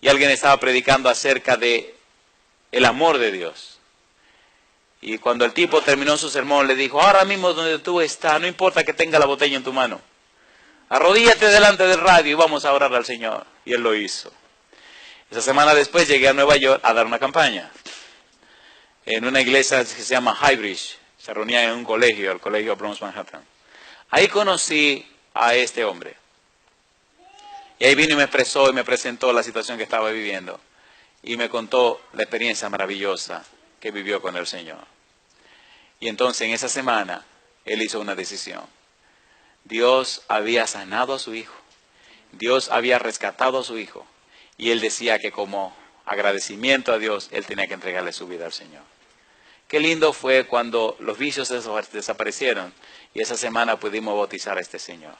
y alguien estaba predicando acerca de el amor de Dios. Y cuando el tipo terminó su sermón, le dijo, ahora mismo donde tú estás, no importa que tenga la botella en tu mano, arrodíllate delante del radio y vamos a orar al Señor. Y él lo hizo. Esa semana después llegué a Nueva York a dar una campaña. En una iglesia que se llama Highbridge. Se reunían en un colegio, el colegio Bronx Manhattan. Ahí conocí a este hombre. Y ahí vino y me expresó y me presentó la situación que estaba viviendo. Y me contó la experiencia maravillosa que vivió con el Señor. Y entonces en esa semana, él hizo una decisión. Dios había sanado a su hijo. Dios había rescatado a su hijo. Y él decía que como agradecimiento a Dios, él tenía que entregarle su vida al Señor. Qué lindo fue cuando los vicios desaparecieron. Y esa semana pudimos bautizar a este señor.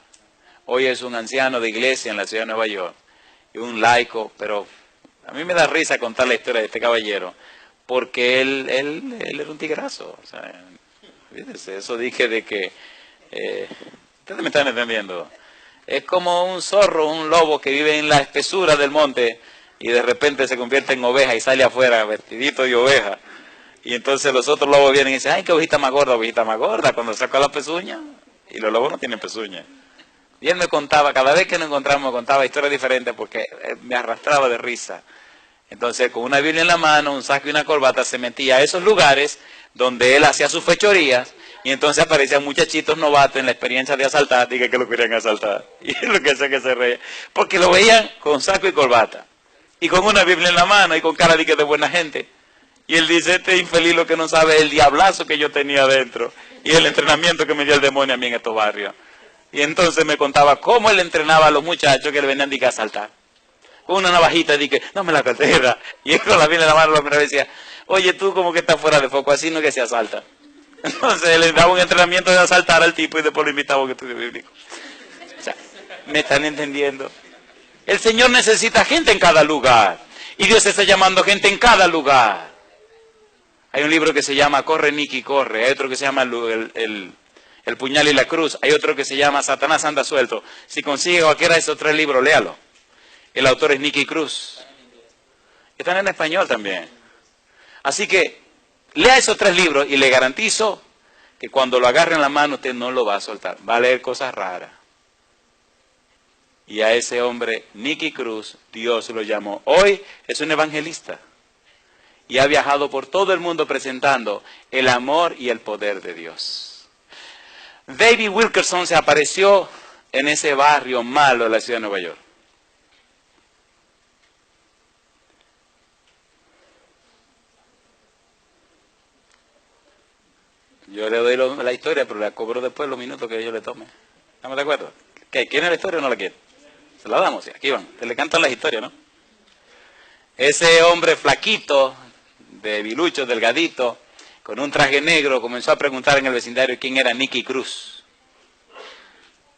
Hoy es un anciano de iglesia en la ciudad de Nueva York. Y un laico, pero a mí me da risa contar la historia de este caballero. Porque él era un tigrazo. O sea, fíjense, eso dije de que... ustedes me están entendiendo. Es como un zorro, un lobo que vive en la espesura del monte y de repente se convierte en oveja y sale afuera vestidito de oveja. Y entonces los otros lobos vienen y dicen, ay, qué ovejita más gorda, cuando saca la pezuña. Y los lobos no tienen pezuña. Y él me contaba, cada vez que nos encontramos, me contaba historias diferentes porque me arrastraba de risa. Entonces, con una Biblia en la mano, un saco y una corbata, se metía a esos lugares donde él hacía sus fechorías. Y entonces aparecían muchachitos novatos en la experiencia de asaltar, dije que lo querían asaltar. Y es lo que hace que se reía. Porque lo veían con saco y corbata. Y con una Biblia en la mano y con cara de buena gente. Y él dice, este infeliz lo que no sabe es el diablazo que yo tenía adentro. Y el entrenamiento que me dio el demonio a mí en estos barrios. Y entonces me contaba cómo él entrenaba a los muchachos que le venían a asaltar. Con una navajita, dije, dame la cartera. Y él con la Biblia en la mano la primera vez decía, oye, tú como que estás fuera de foco, así no es que se asalta. Entonces le daba un entrenamiento de asaltar al tipo y después lo invitaba a un estudio bíblico. O sea, ¿me están entendiendo? El Señor necesita gente en cada lugar. Y Dios está llamando gente en cada lugar. Hay un libro que se llama Corre, Nicky, corre. Hay otro que se llama el puñal y la cruz. Hay otro que se llama Satanás anda suelto. Si consigue cualquiera de esos 3 libros, léalo. El autor es Nicky Cruz. Están en español también. Así que lea esos 3 libros y le garantizo que cuando lo agarre en la mano usted no lo va a soltar. Va a leer cosas raras. Y a ese hombre, Nicky Cruz, Dios lo llamó. Hoy es un evangelista. Y ha viajado por todo el mundo presentando el amor y el poder de Dios. David Wilkerson se apareció en ese barrio malo de la ciudad de Nueva York. Yo le doy la historia, pero la cobro después los minutos que yo le tome. ¿Estamos de acuerdo? ¿Qué? ¿Quiere la historia o no la quiere? Se la damos, sí, aquí van. Se le cantan las historias, ¿no? Ese hombre flaquito, debilucho, delgadito, con un traje negro, comenzó a preguntar en el vecindario quién era Nicky Cruz.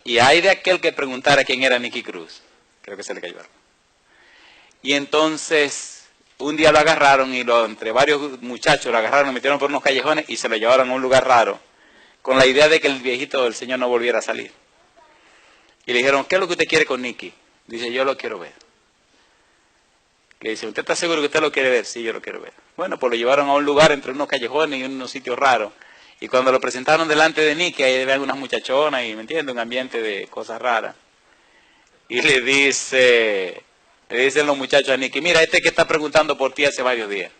Y hay de aquel que preguntara quién era Nicky Cruz. Creo que se le cayó algo. Y entonces... un día lo agarraron y entre varios muchachos lo agarraron, lo metieron por unos callejones y se lo llevaron a un lugar raro, con la idea de que el viejito del señor no volviera a salir. Y le dijeron, ¿qué es lo que usted quiere con Nicky? Dice, yo lo quiero ver. Le dice, ¿usted está seguro que usted lo quiere ver? Sí, yo lo quiero ver. Bueno, pues lo llevaron a un lugar entre unos callejones y unos sitios raros. Y cuando lo presentaron delante de Nicky, ahí ven unas muchachonas y, ¿me entiende? Un ambiente de cosas raras. Y le dicen los muchachos a Nicky, mira, este que está preguntando por ti hace varios días.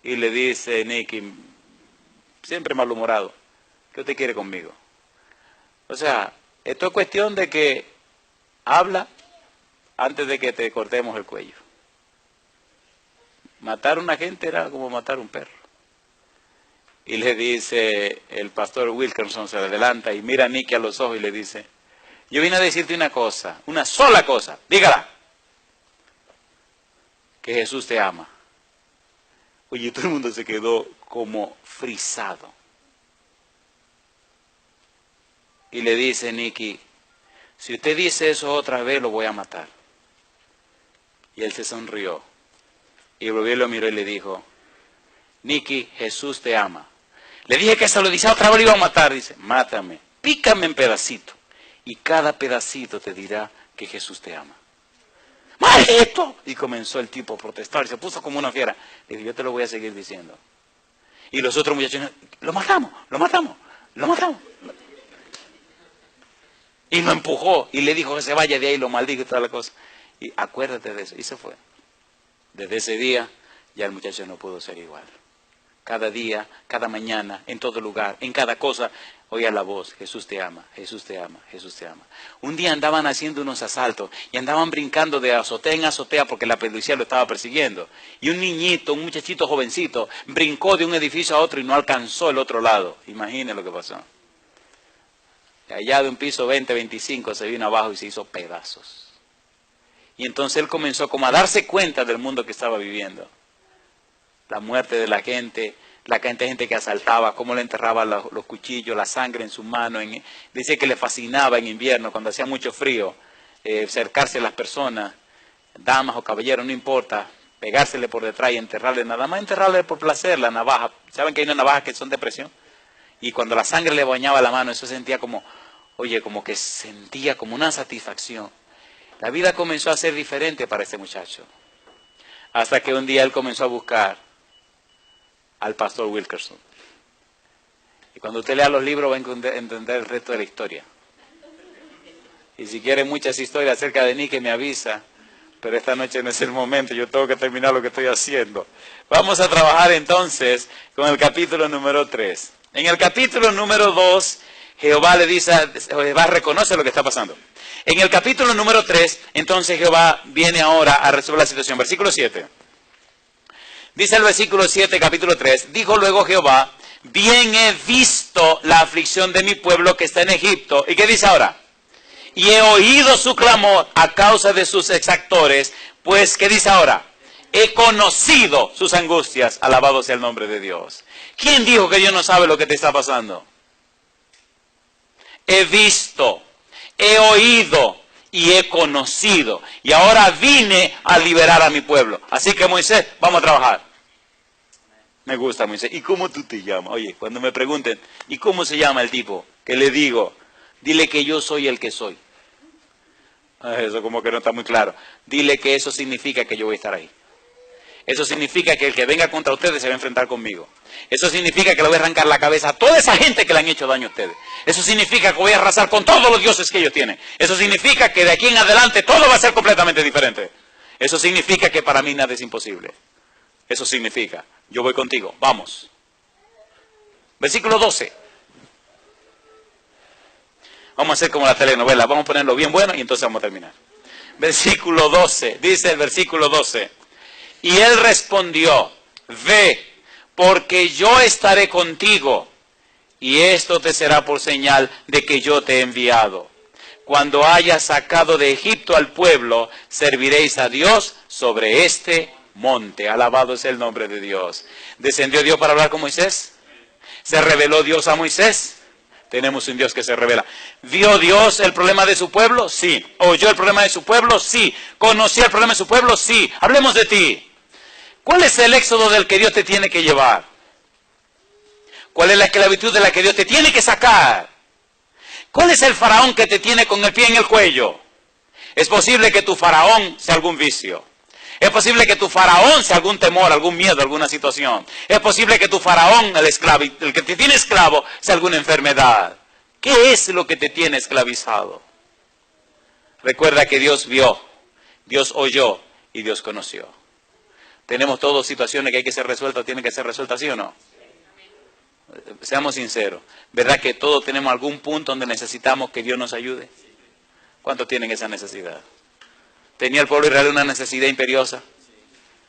Y le dice Nicky, siempre malhumorado, ¿qué usted quiere conmigo? O sea, esto es cuestión de que habla antes de que te cortemos el cuello. Matar a una gente era como matar a un perro. Y le dice, el pastor Wilkerson se adelanta y mira a Nicky a los ojos y le dice, yo vine a decirte una cosa, una sola cosa, dígala, que Jesús te ama. Oye, todo el mundo se quedó como frisado. Y le dice Nicky, si usted dice eso otra vez, lo voy a matar. Y él se sonrió. Y volvió y lo miró y le dijo, Nicky, Jesús te ama. Le dije que se lo decía otra vez, lo iba a matar. Dice, mátame, pícame en pedacitos. Y cada pedacito te dirá que Jesús te ama. ¡Maldito! Y comenzó el tipo a protestar, se puso como una fiera. Le dije, yo te lo voy a seguir diciendo. Y los otros muchachos, lo matamos, lo matamos, lo matamos. Y lo empujó y le dijo que se vaya de ahí, lo maldijo y toda la cosa. Y acuérdate de eso. Y se fue. Desde ese día ya el muchacho no pudo ser igual. Cada día, cada mañana, en todo lugar, en cada cosa, oía la voz, Jesús te ama, Jesús te ama, Jesús te ama. Un día andaban haciendo unos asaltos y andaban brincando de azotea en azotea porque la policía lo estaba persiguiendo. Y un niñito, un muchachito jovencito, brincó de un edificio a otro y no alcanzó el otro lado. Imaginen lo que pasó. De allá de un piso 20, 25 se vino abajo y se hizo pedazos. Y entonces él comenzó como a darse cuenta del mundo que estaba viviendo. La muerte de la gente, la cantidad de gente que asaltaba, cómo le enterraban los cuchillos, la sangre en su mano. Dice que le fascinaba en invierno, cuando hacía mucho frío, acercarse a las personas, damas o caballeros, no importa, pegársele por detrás y enterrarle, nada más enterrarle por placer la navaja. ¿Saben que hay unas navajas que son de presión? Y cuando la sangre le bañaba la mano, eso sentía como, oye, como que sentía como una satisfacción. La vida comenzó a ser diferente para este muchacho. Hasta que un día él comenzó a buscar al pastor Wilkerson. Y cuando usted lea los libros va a entender el resto de la historia. Y si quiere muchas historias acerca de Nicky, me avisa. Pero esta noche no es el momento, yo tengo que terminar lo que estoy haciendo. Vamos a trabajar entonces con el capítulo número 3. En el capítulo número 2, Jehová le dice, Jehová reconoce lo que está pasando. En el capítulo número 3, entonces Jehová viene ahora a resolver la situación. Versículo 7. Dice el versículo 7, capítulo 3, dijo luego Jehová, bien he visto la aflicción de mi pueblo que está en Egipto. ¿Y qué dice ahora? Y he oído su clamor a causa de sus exactores, pues, ¿qué dice ahora? He conocido sus angustias, alabado sea el nombre de Dios. ¿Quién dijo que Dios no sabe lo que te está pasando? He visto, he oído y he conocido. Y ahora vine a liberar a mi pueblo. Así que Moisés, vamos a trabajar. Me gusta Moisés. ¿Y cómo tú te llamas? Oye, cuando me pregunten, ¿y cómo se llama el tipo? Que le digo, dile que yo soy el que soy. Eso como que no está muy claro. Dile que eso significa que yo voy a estar ahí. Eso significa que el que venga contra ustedes se va a enfrentar conmigo. Eso significa que le voy a arrancar la cabeza a toda esa gente que le han hecho daño a ustedes. Eso significa que voy a arrasar con todos los dioses que ellos tienen. Eso significa que de aquí en adelante todo va a ser completamente diferente. Eso significa que para mí nada es imposible. Eso significa, yo voy contigo, vamos. Versículo 12. Vamos a hacer como la telenovela, vamos a ponerlo bien bueno y entonces vamos a terminar. Versículo 12, dice el versículo 12. Y él respondió, ve, porque yo estaré contigo, y esto te será por señal de que yo te he enviado. Cuando hayas sacado de Egipto al pueblo, serviréis a Dios sobre este monte. Alabado sea el nombre de Dios. ¿Descendió Dios para hablar con Moisés? ¿Se reveló Dios a Moisés? Tenemos un Dios que se revela. ¿Vio Dios el problema de su pueblo? Sí. ¿Oyó el problema de su pueblo? Sí. ¿Conoció el problema de su pueblo? Sí. Hablemos de ti. ¿Cuál es el éxodo del que Dios te tiene que llevar? ¿Cuál es la esclavitud de la que Dios te tiene que sacar? ¿Cuál es el faraón que te tiene con el pie en el cuello? Es posible que tu faraón sea algún vicio. Es posible que tu faraón sea algún temor, algún miedo, alguna situación. Es posible que tu faraón, el que te tiene esclavo, sea alguna enfermedad. ¿Qué es lo que te tiene esclavizado? Recuerda que Dios vio, Dios oyó y Dios conoció. Tenemos todas situaciones que hay que ser resueltas, tienen que ser resueltas, ¿sí o no? Seamos sinceros. ¿Verdad que todos tenemos algún punto donde necesitamos que Dios nos ayude? ¿Cuántos tienen esa necesidad? ¿Tenía el pueblo de Israel una necesidad imperiosa?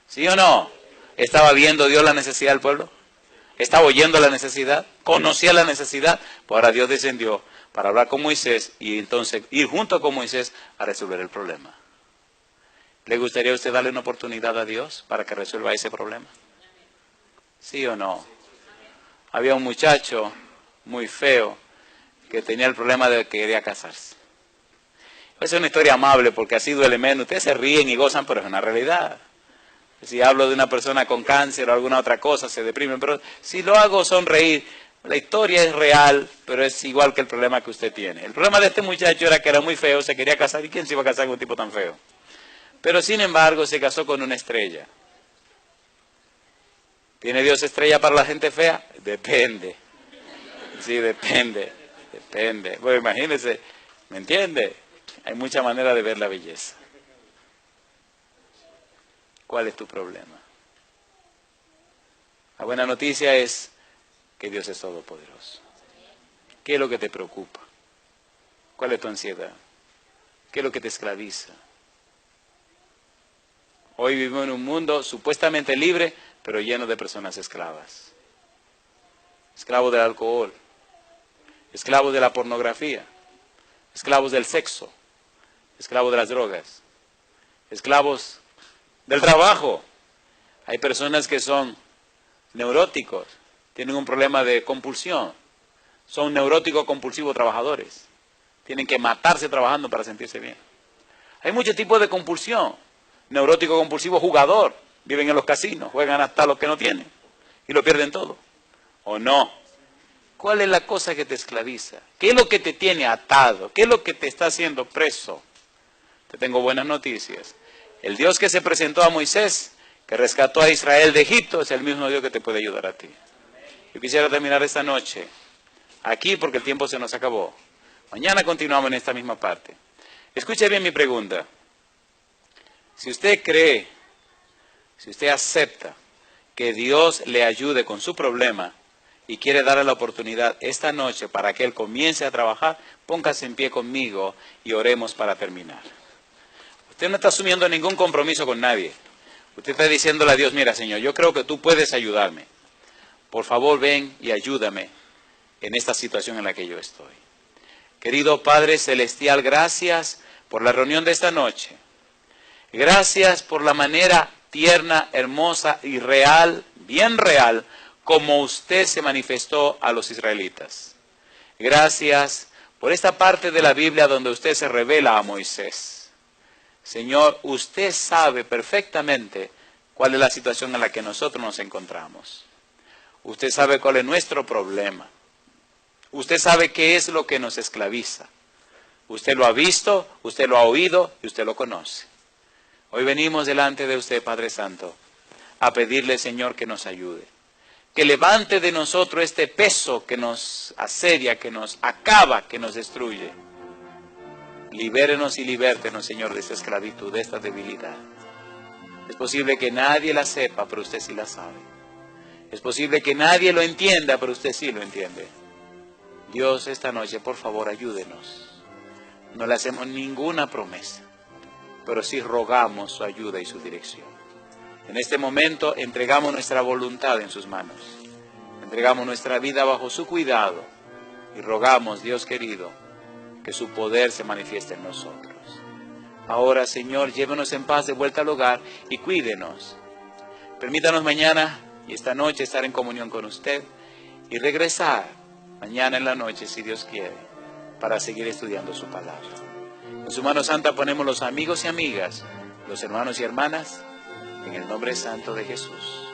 ¿Sí o no? ¿Estaba viendo Dios la necesidad del pueblo? ¿Estaba oyendo la necesidad? ¿Conocía la necesidad? Pues ahora Dios descendió para hablar con Moisés y entonces ir junto con Moisés a resolver el problema. ¿Le gustaría a usted darle una oportunidad a Dios para que resuelva ese problema? ¿Sí o no? Había un muchacho muy feo que tenía el problema de que quería casarse. Es una historia amable porque así duele menos. Ustedes se ríen y gozan, pero es una realidad. Si hablo de una persona con cáncer o alguna otra cosa, se deprimen. Pero si lo hago sonreír, la historia es real, pero es igual que el problema que usted tiene. El problema de este muchacho era que era muy feo, se quería casar. ¿Y quién se iba a casar con un tipo tan feo? Pero sin embargo se casó con una estrella. ¿Tiene Dios estrella para la gente fea? Depende. Sí, depende. Depende. Bueno, imagínese, ¿me entiende? Hay muchas maneras de ver la belleza. ¿Cuál es tu problema? La buena noticia es que Dios es todopoderoso. ¿Qué es lo que te preocupa? ¿Cuál es tu ansiedad? ¿Qué es lo que te esclaviza? Hoy vivimos en un mundo supuestamente libre, pero lleno de personas esclavas. Esclavos del alcohol, esclavos de la pornografía, esclavos del sexo, esclavos de las drogas, esclavos del trabajo. Hay personas que son neuróticos, tienen un problema de compulsión, son neuróticos compulsivos trabajadores, tienen que matarse trabajando para sentirse bien. Hay muchos tipos de compulsión. Neurótico compulsivo jugador, viven en los casinos, juegan hasta los que no tienen y lo pierden todo. ¿O no? ¿Cuál es la cosa que te esclaviza? ¿Qué es lo que te tiene atado? ¿Qué es lo que te está haciendo preso? Te tengo buenas noticias. El Dios que se presentó a Moisés, que rescató a Israel de Egipto, es el mismo Dios que te puede ayudar a ti. Yo quisiera terminar esta noche aquí porque el tiempo se nos acabó. Mañana continuamos en esta misma parte. Escuche bien mi pregunta. Si usted cree, si usted acepta que Dios le ayude con su problema y quiere darle la oportunidad esta noche para que Él comience a trabajar, póngase en pie conmigo y oremos para terminar. Usted no está asumiendo ningún compromiso con nadie. Usted está diciéndole a Dios, mira Señor, yo creo que tú puedes ayudarme. Por favor ven y ayúdame en esta situación en la que yo estoy. Querido Padre Celestial, gracias por la reunión de esta noche. Gracias por la manera tierna, hermosa y real, bien real, como usted se manifestó a los israelitas. Gracias por esta parte de la Biblia donde usted se revela a Moisés. Señor, usted sabe perfectamente cuál es la situación en la que nosotros nos encontramos. Usted sabe cuál es nuestro problema. Usted sabe qué es lo que nos esclaviza. Usted lo ha visto, usted lo ha oído y usted lo conoce. Hoy venimos delante de usted, Padre Santo, a pedirle, Señor, que nos ayude. Que levante de nosotros este peso que nos asedia, que nos acaba, que nos destruye. Libérenos y libértenos, Señor, de esta esclavitud, de esta debilidad. Es posible que nadie la sepa, pero usted sí la sabe. Es posible que nadie lo entienda, pero usted sí lo entiende. Dios, esta noche, por favor, ayúdenos. No le hacemos ninguna promesa, pero sí rogamos su ayuda y su dirección. En este momento entregamos nuestra voluntad en sus manos. Entregamos nuestra vida bajo su cuidado y rogamos, Dios querido, que su poder se manifieste en nosotros. Ahora, Señor, llévenos en paz de vuelta al hogar y cuídenos. Permítanos mañana y esta noche estar en comunión con usted y regresar mañana en la noche, si Dios quiere, para seguir estudiando su palabra. En su mano santa ponemos los amigos y amigas, los hermanos y hermanas, en el nombre santo de Jesús.